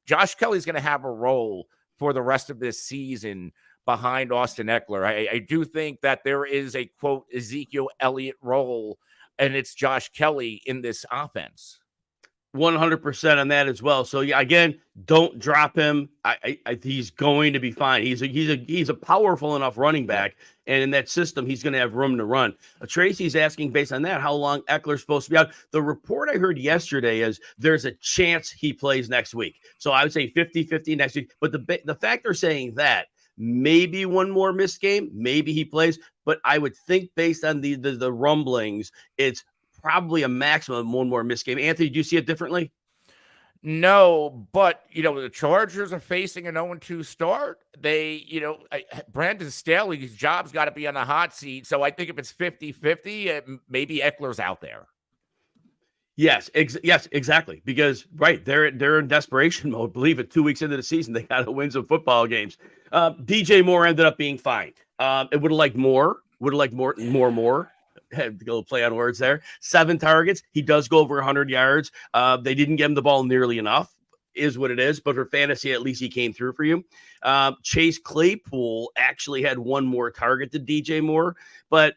Josh Kelly's going to have a role for the rest of this season behind Austin Eckler. I do think that there is a, quote, Ezekiel Elliott role, and it's Josh Kelly in this offense. 100% on that as well. So yeah, again, don't drop him. He's going to be fine. He's a powerful enough running back, and in that system, he's going to have room to run. Tracy's asking, based on that, how long Eckler's supposed to be out. The report I heard yesterday is there's a chance he plays next week. So I would say 50-50 next week. But the fact they're saying that, maybe one more missed game, maybe he plays. But I would think, based on the rumblings, it's probably a maximum of one more missed game. Anthony, do you see it differently? No, but, the Chargers are facing an 0-2 start. They, Brandon Staley's job's got to be on the hot seat. So I think if it's 50-50, maybe Eckler's out there. Yes, yes, exactly. Because they're in desperation mode. Believe it, 2 weeks into the season, they got to win some football games. DJ Moore ended up being fine. It would have liked more. More. Had to go play on words there. 7 targets. He does go over 100 yards. They didn't get him the ball nearly enough, is what it is. But for fantasy, at least he came through for you. Chase Claypool actually had one more target to DJ Moore, but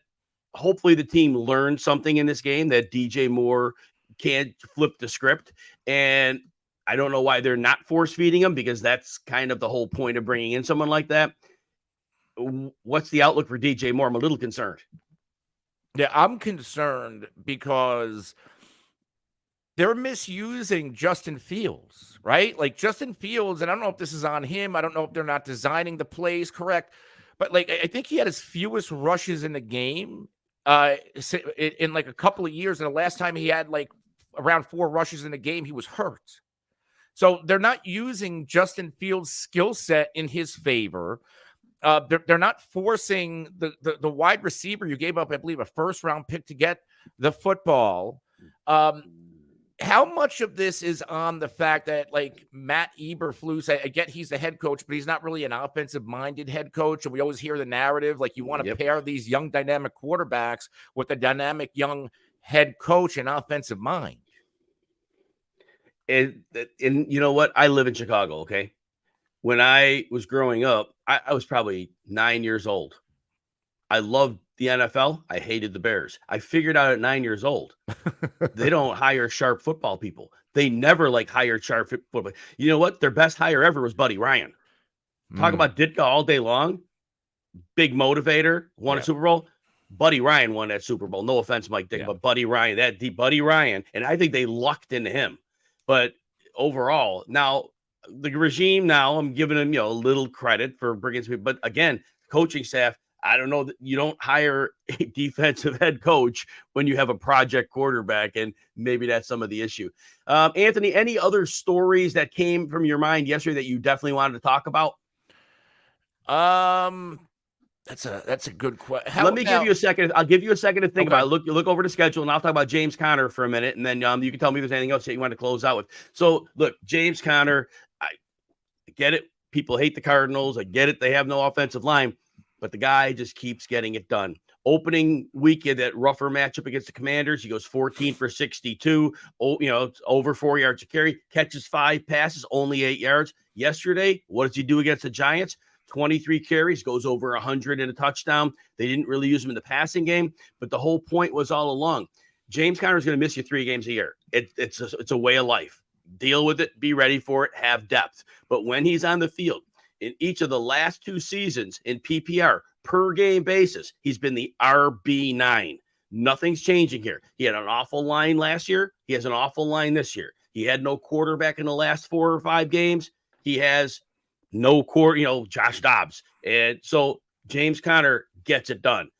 hopefully the team learned something in this game that DJ Moore can't flip the script. And I don't know why they're not force feeding him, because that's kind of the whole point of bringing in someone like that. What's the outlook for DJ Moore? I'm a little concerned. Yeah, I'm concerned because they're misusing Justin Fields, right? Like Justin Fields, and I don't know if this is on him. I don't know if they're not designing the plays correct, but like I think he had his fewest rushes in the game in like a couple of years. And the last time he had like around 4 rushes in the game, he was hurt. So they're not using Justin Fields' skill set in his favor. They're not forcing the wide receiver you gave up, I believe, a first-round pick to get the football. How much of this is on the fact that, like, Matt Eberflus, I get he's the head coach, but he's not really an offensive-minded head coach, and we always hear the narrative, like, you want to pair these young dynamic quarterbacks with a dynamic young head coach and offensive mind. And you know what? I live in Chicago, okay? When I was growing up, I was probably 9 years old. I loved the NFL. I hated the Bears. I figured out at 9 years old, they don't hire sharp football people. They never hired sharp football. You know what? Their best hire ever was Buddy Ryan. Talk about Ditka all day long. Big motivator, won a Super Bowl. Buddy Ryan won that Super Bowl. No offense, Mike Dick, but Buddy Ryan, Buddy Ryan. And I think they lucked into him. But overall, now, the regime now, I'm giving him, a little credit for bringing some, but again, coaching staff, I don't know that you don't hire a defensive head coach when you have a project quarterback, and maybe that's some of the issue. Anthony, any other stories that came from your mind yesterday that you definitely wanted to talk about? That's a good question. Let me give you a second. I'll give you a second to think about it. Look over the schedule, and I'll talk about James Conner for a minute, and then you can tell me if there's anything else that you want to close out with. So, look, James Conner, I get it. People hate the Cardinals. I get it. They have no offensive line, but the guy just keeps getting it done. Opening weekend, that rougher matchup against the Commanders, he goes 14 for 62. It's over 4 yards to carry, catches 5 passes, only 8 yards. Yesterday, what does he do against the Giants? 23 carries, goes over 100 and a touchdown. They didn't really use him in the passing game, but the whole point was all along, James Conner is going to miss you 3 games a year. It's a way of life. Deal with it, be ready for it, have depth. But when he's on the field, in each of the last 2 seasons in PPR, per game basis, he's been the RB9. Nothing's changing here. He had an awful line last year. He has an awful line this year. He had no quarterback in the last 4 or 5 games. He has no Josh Dobbs. And so James Conner gets it done.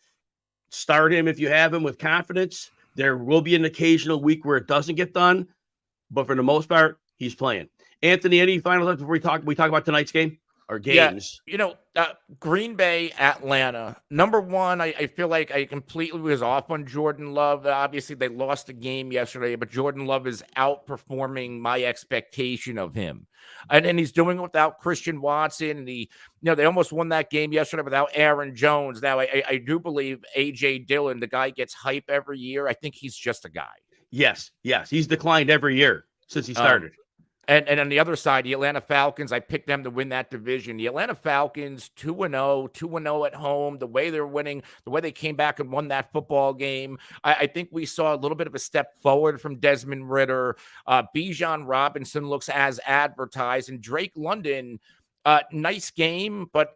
Start him if you have him with confidence. There will be an occasional week where it doesn't get done, but for the most part, he's playing. Anthony, any final thoughts before we talk about tonight's game or games? Green Bay, Atlanta. Number one, I feel like I completely was off on Jordan Love. Obviously, they lost the game yesterday, but Jordan Love is outperforming my expectation of him. And he's doing it without Christian Watson. And they almost won that game yesterday without Aaron Jones. Now, I do believe A.J. Dillon, the guy gets hype every year. I think he's just a guy. Yes. He's declined every year since he started. And on the other side, the Atlanta Falcons, I picked them to win that division. The Atlanta Falcons, 2-0 at home, the way they're winning, the way they came back and won that football game. I think we saw a little bit of a step forward from Desmond Ridder. Bijan Robinson looks as advertised. And Drake London, nice game, but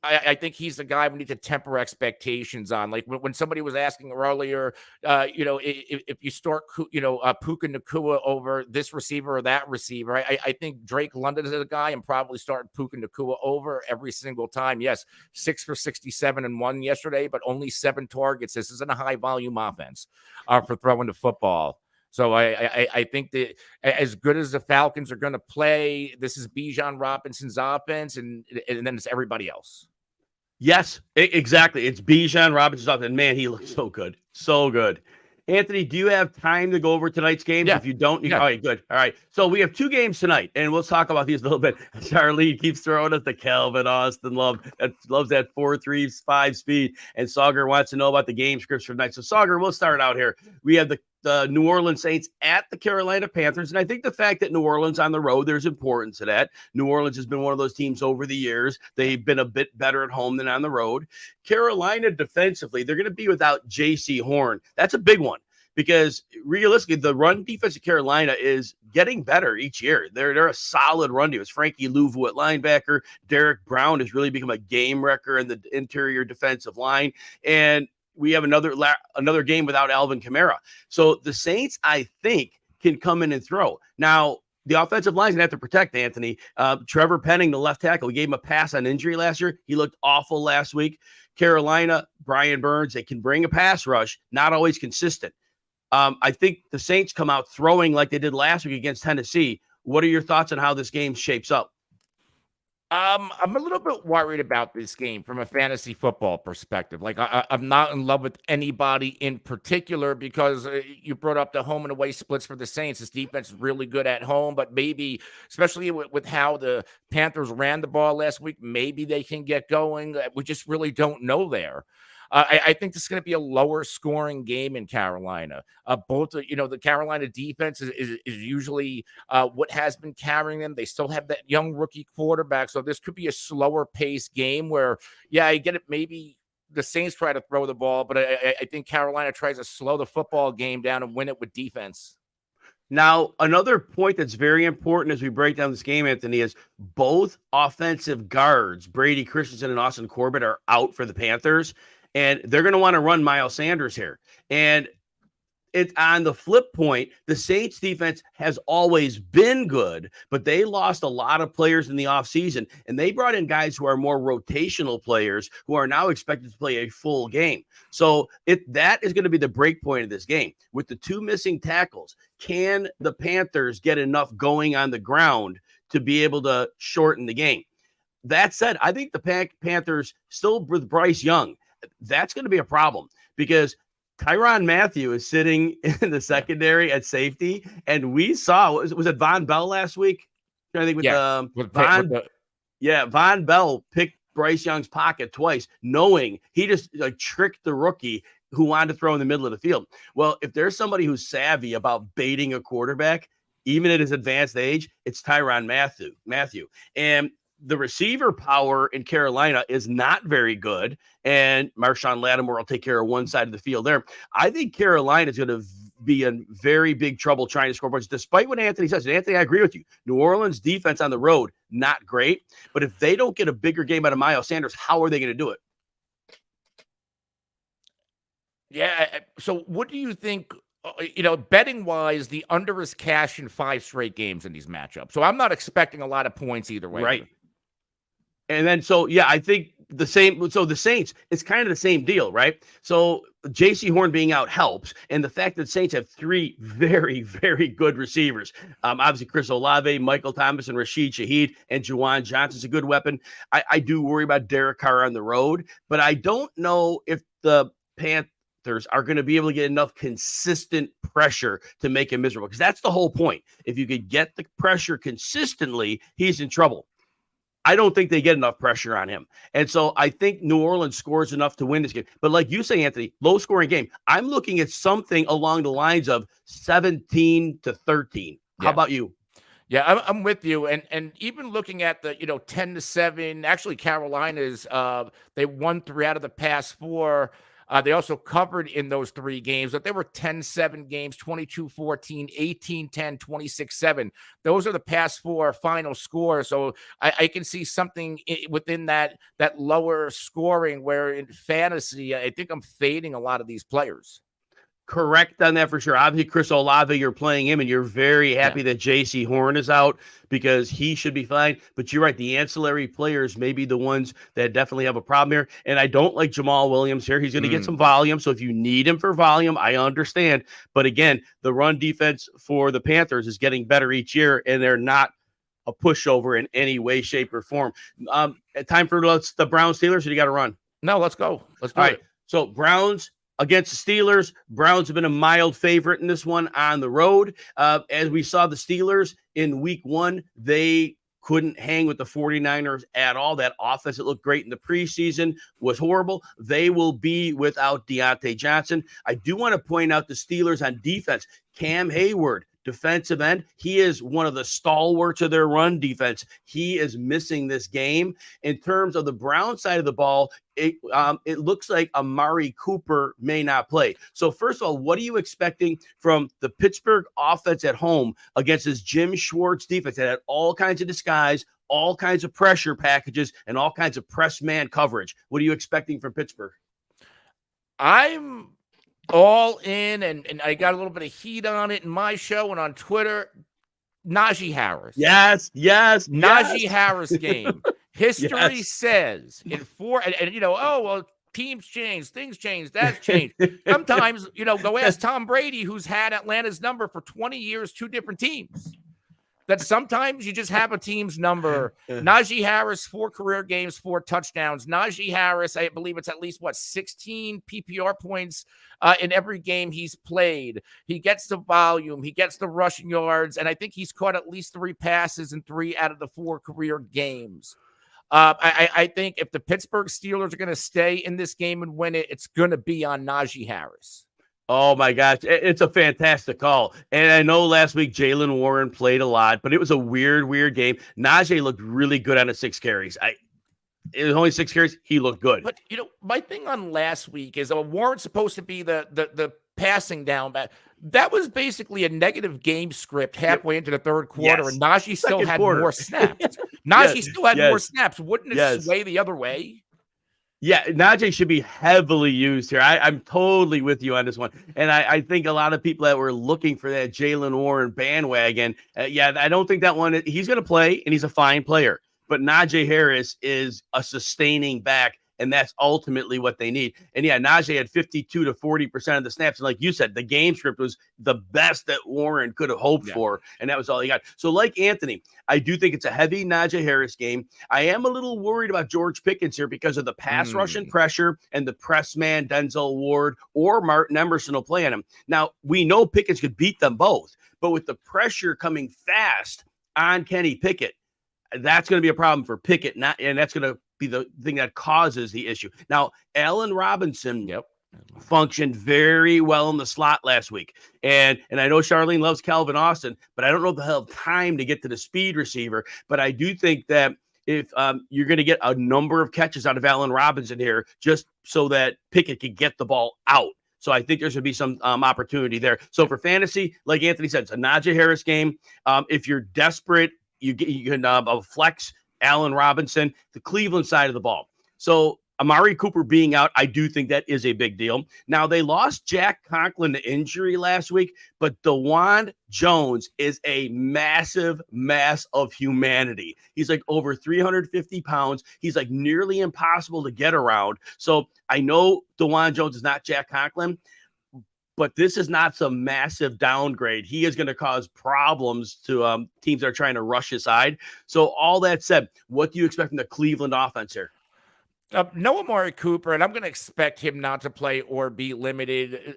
I think he's the guy we need to temper expectations on. Like when somebody was asking earlier, if you start, Puka Nacua over this receiver or that receiver, I think Drake London is a guy and probably start Puka Nacua over every single time. Yes, 6 for 67 and 1 yesterday, but only 7 targets. This isn't a high volume offense for throwing the football. So I think that as good as the Falcons are going to play, this is Bijan Robinson's offense, and then it's everybody else. Yes, exactly. It's Bijan Robinson's offense. And man, he looks so good. So good. Anthony, do you have time to go over tonight's games? Yeah. If you don't, Yeah. All right, good. All right. So we have 2 games tonight, and we'll talk about these a little bit. Charlie keeps throwing us the Calvin Austin loves that 4.35 speed. And Sauger wants to know about the game scripts for tonight. So Sauger, we'll start out here. We have the New Orleans Saints at the Carolina Panthers. And I think the fact that New Orleans on the road, there's importance to that. New Orleans has been one of those teams over the years. They've been a bit better at home than on the road. Carolina defensively, they're going to be without J.C. Horn. That's a big one because realistically, the run defense of Carolina is getting better each year. They're a solid run defense. Frankie Louvu at linebacker. Derek Brown has really become a game wrecker in the interior defensive line. And we have another game without Alvin Kamara. So the Saints, I think, can come in and throw. Now, the offensive line is going to have to protect Anthony. Trevor Penning, the left tackle, we gave him a pass on injury last year. He looked awful last week. Carolina, Brian Burns, they can bring a pass rush, not always consistent. I think the Saints come out throwing like they did last week against Tennessee. What are your thoughts on how this game shapes up? I'm a little bit worried about this game from a fantasy football perspective. Like I'm not in love with anybody in particular because you brought up the home and away splits for the Saints. This defense is really good at home, but maybe, especially with how the Panthers ran the ball last week, maybe they can get going. We just really don't know there. I think this is going to be a lower scoring game in Carolina. The Carolina defense is usually what has been carrying them. They still have that young rookie quarterback. So this could be a slower pace game where, I get it. Maybe the Saints try to throw the ball, but I think Carolina tries to slow the football game down and win it with defense. Now, another point that's very important as we break down this game, Anthony, is both offensive guards, Brady Christensen and Austin Corbett, are out for the Panthers. And they're going to want to run Miles Sanders here. And it's on the flip point, the Saints defense has always been good, but they lost a lot of players in the offseason. And they brought in guys who are more rotational players who are now expected to play a full game. So that is going to be the break point of this game. With the 2 missing tackles, can the Panthers get enough going on the ground to be able to shorten the game? That said, I think the Panthers, still with Bryce Young, that's going to be a problem because Tyrann Mathieu is sitting in the secondary at safety. And we saw, was it Von Bell last week? I think Von Bell picked Bryce Young's pocket twice, knowing he just tricked the rookie who wanted to throw in the middle of the field. Well, if there's somebody who's savvy about baiting a quarterback, even at his advanced age, it's Tyrann Mathieu. And the receiver power in Carolina is not very good, and Marshawn Lattimore will take care of one side of the field there. I think Carolina is going to be in very big trouble trying to score points, despite what Anthony says. And Anthony, I agree with you. New Orleans defense on the road, not great. But if they don't get a bigger game out of Miles Sanders, how are they going to do it? Yeah. So what do you think? Betting wise, the under is cash in 5 straight games in these matchups. So I'm not expecting a lot of points either way. Right. And then, I think the same. So the Saints, it's kind of the same deal, right? So J.C. Horn being out helps. And the fact that the Saints have 3 very, very good receivers. Obviously, Chris Olave, Michael Thomas, and Rashid Shaheed, and Juwan Johnson's a good weapon. I do worry about Derek Carr on the road, but I don't know if the Panthers are going to be able to get enough consistent pressure to make him miserable, because that's the whole point. If you could get the pressure consistently, he's in trouble. I don't think they get enough pressure on him. And so I think New Orleans scores enough to win this game. But like you say, Anthony, low scoring game. I'm looking at something along the lines of 17-13. How about you? Yeah, I'm with you. And even looking at the, 10-7, actually Carolina's, they won 3 out of the past 4. They also covered in those 3 games, but they were 10-7 games, 22-14, 18-10, 26-7. Those are the past 4 final scores. So I can see something within that lower scoring where in fantasy, I think I'm fading a lot of these players. Correct on that for sure. Obviously, Chris Olave, you're playing him, and you're very happy that J.C. Horn is out because he should be fine. But you're right. The ancillary players may be the ones that definitely have a problem here. And I don't like Jamal Williams here. He's going to get some volume. So if you need him for volume, I understand. But again, the run defense for the Panthers is getting better each year, and they're not a pushover in any way, shape, or form. Time for the Browns Steelers, or you got to run? No, let's go. Let's do it. All right. So Browns against the Steelers. Browns have been a mild favorite in this one on the road. As we saw the Steelers in week 1, they couldn't hang with the 49ers at all. That offense that looked great in the preseason was horrible. They will be without Deontay Johnson. I do want to point out the Steelers on defense. Cam Hayward, defensive end, he is one of the stalwarts of their run defense. He is missing this game. In terms of the Brown side of the ball, it looks like Amari Cooper may not play. So first of all, what are you expecting from the Pittsburgh offense at home against this Jim Schwartz defense that had all kinds of disguise, all kinds of pressure packages, and all kinds of press man coverage? What are you expecting from Pittsburgh? I'm all in, and I got a little bit of heat on it in my show and on Twitter. Najee Harris. Yes. Najee Harris game. History says in 4, and teams change, things change, that's changed. Sometimes, go ask Tom Brady, who's had Atlanta's number for 20 years, 2 different teams. That sometimes you just have a team's number. Najee Harris, 4 career games, 4 touchdowns. Najee Harris, I believe it's at least, 16 PPR points in every game he's played. He gets the volume. He gets the rushing yards. And I think he's caught at least 3 passes in 3 out of the 4 career games. I think if the Pittsburgh Steelers are going to stay in this game and win it, it's going to be on Najee Harris. Oh, my gosh. It's a fantastic call. And I know last week Jaylen Warren played a lot, but it was a weird game. Najee looked really good on the 6 carries. It was only 6 carries. He looked good. But, my thing on last week is Warren's supposed to be the passing down back. That was basically a negative game script halfway into the third quarter, and Najee still had more snaps. Najee still had more snaps. Wouldn't it sway the other way? Yeah, Najee should be heavily used here. I'm totally with you on this one. And I think a lot of people that were looking for that Jaylen Warren bandwagon, I don't think that one, he's going to play, and he's a fine player. But Najee Harris is a sustaining back, and that's ultimately what they need. And Najee had 52 to 40% of the snaps. And like you said, the game script was the best that Warren could have hoped for, and that was all he got. So like Anthony, I do think it's a heavy Najee Harris game. I am a little worried about George Pickens here because of the pass rush and pressure and the press man, Denzel Ward or Martin Emerson will play on him. Now, we know Pickens could beat them both, but with the pressure coming fast on Kenny Pickett, that's going to be a problem for Pickett, and that's going to be the thing that causes the issue. Now, Allen Robinson functioned very well in the slot last week. And I know Charlene loves Calvin Austin, but I don't know if they'll have time to get to the speed receiver. But I do think that if you're going to get a number of catches out of Allen Robinson here, just so that Pickett can get the ball out. So I think there's going to be some opportunity there. So for fantasy, like Anthony said, it's a Najee Harris game. If you're desperate, you can flex Allen Robinson, the Cleveland side of the ball. So Amari Cooper being out, I do think that is a big deal. Now, they lost Jack Conklin to injury last week, but DeJuan Jones is a massive mass of humanity. He's like over 350 pounds. He's like nearly impossible to get around. So I know DeJuan Jones is not Jack Conklin, but this is not some massive downgrade. He is going to cause problems to teams that are trying to rush his side. So all that said, what do you expect from the Cleveland offense here? No Amari Cooper, and I'm going to expect him not to play or be limited.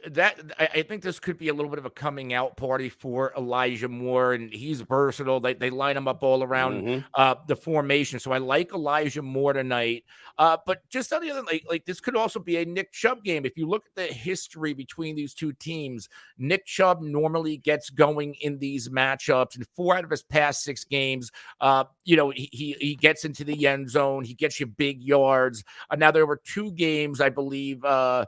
I think this could be a little bit of a coming out party for Elijah Moore, and he's versatile. They line him up all around the formation. So I like Elijah Moore tonight. But just on the other, like this could also be a Nick Chubb game. If you look at the history between these two teams, Nick Chubb normally gets going in these matchups. In 4 out of his past 6 games, he gets into the end zone. He gets you big yards. yards. Now there were 2 games, I believe, I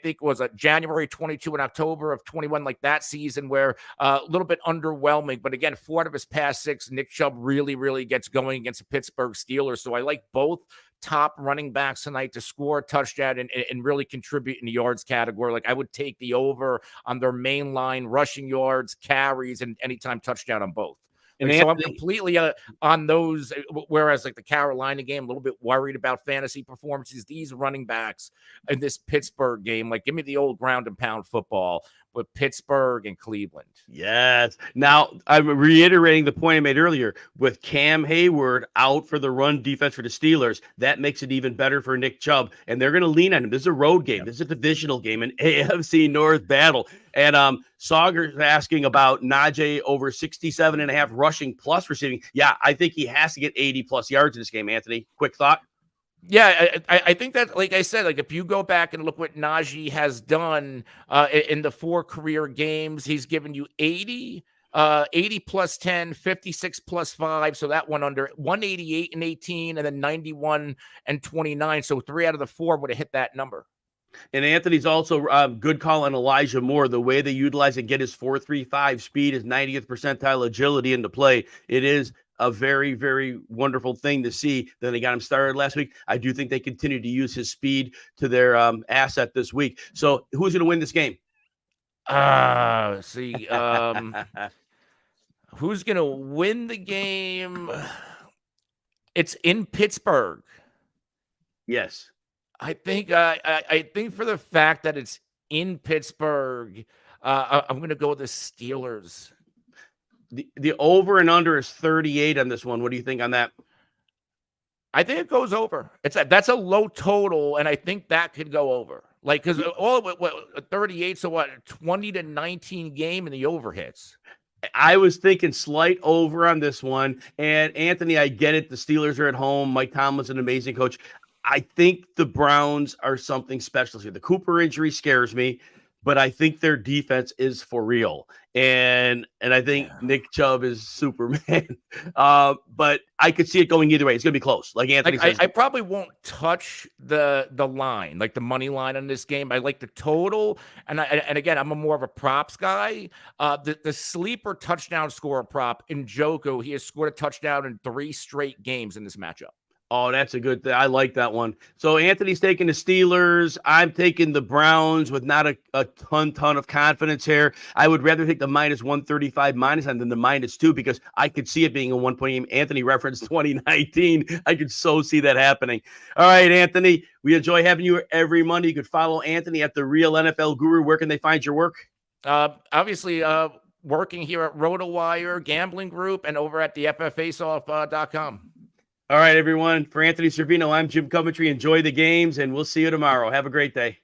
think it was January 22 and October of 21, like that season, where a little bit underwhelming. But again, 4 out of his past 6, Nick Chubb really gets going against the Pittsburgh Steelers. So I like both top running backs tonight to score a touchdown and really contribute in the yards category. Like I would take the over on their main line, rushing yards, carries, and anytime touchdown on both. And so I'm completely on those, whereas like the Carolina game, a little bit worried about fantasy performances. These running backs in this Pittsburgh game, like give me the old ground and pound football with Pittsburgh and Cleveland. Yes. Now, I'm reiterating the point I made earlier. With Cam Hayward out for the run defense for the Steelers, that makes it even better for Nick Chubb. And they're going to lean on him. This is a road game. This is a divisional game, an AFC North battle. And Sauger's asking about Najee over 67.5 rushing plus receiving. Yeah, I think he has to get 80-plus yards in this game, Anthony. Quick thought? Yeah, I think that, like I said, like if you go back and look what Najee has done in the 4 career games, he's given you 80 plus 10, 56 plus 5. So that one under 188 and 18, and then 91 and 29. So 3 out of the 4 would have hit that number. And Anthony's also good call on Elijah Moore. The way they utilize and get his 4.35 speed, his 90th percentile agility into play, it is a very, very wonderful thing to see. Then they got him started last week. I do think they continue to use his speed to their asset this week. So who's going to win this game? Who's going to win the game? It's in Pittsburgh. Yes. I think for the fact that it's in Pittsburgh, I'm going to go with the Steelers. The over and under is 38 on this one. What do you think on that? I think it goes over. That's a low total, and I think that could go over. Like, because 38, so what, 20-19 game, and the over hits. I was thinking slight over on this one. And Anthony, I get it. The Steelers are at home. Mike Tomlin's an amazing coach. I think the Browns are something special here. The Cooper injury scares me, but I think their defense is for real. And I think Nick Chubb is Superman. But I could see it going either way. It's going to be close. Like Anthony says. I probably won't touch the line, like the money line on this game. I like the total. And again, I'm more of a props guy. The sleeper touchdown scorer prop in Njoku, he has scored a touchdown in 3 straight games in this matchup. Oh, that's a good thing. I like that one. So Anthony's taking the Steelers. I'm taking the Browns with not a ton of confidence here. I would rather take the minus 135 minus than the -2 because I could see it being a 1-point game. Anthony referenced 2019. I could so see that happening. All right, Anthony, we enjoy having you every Monday. You could follow Anthony at The Real NFL Guru. Where can they find your work? Obviously, working here at RotoWire Gambling Group and over at the FFAceoff.com. All right, everyone. For Anthony Cervino, I'm Jim Coventry. Enjoy the games, and we'll see you tomorrow. Have a great day.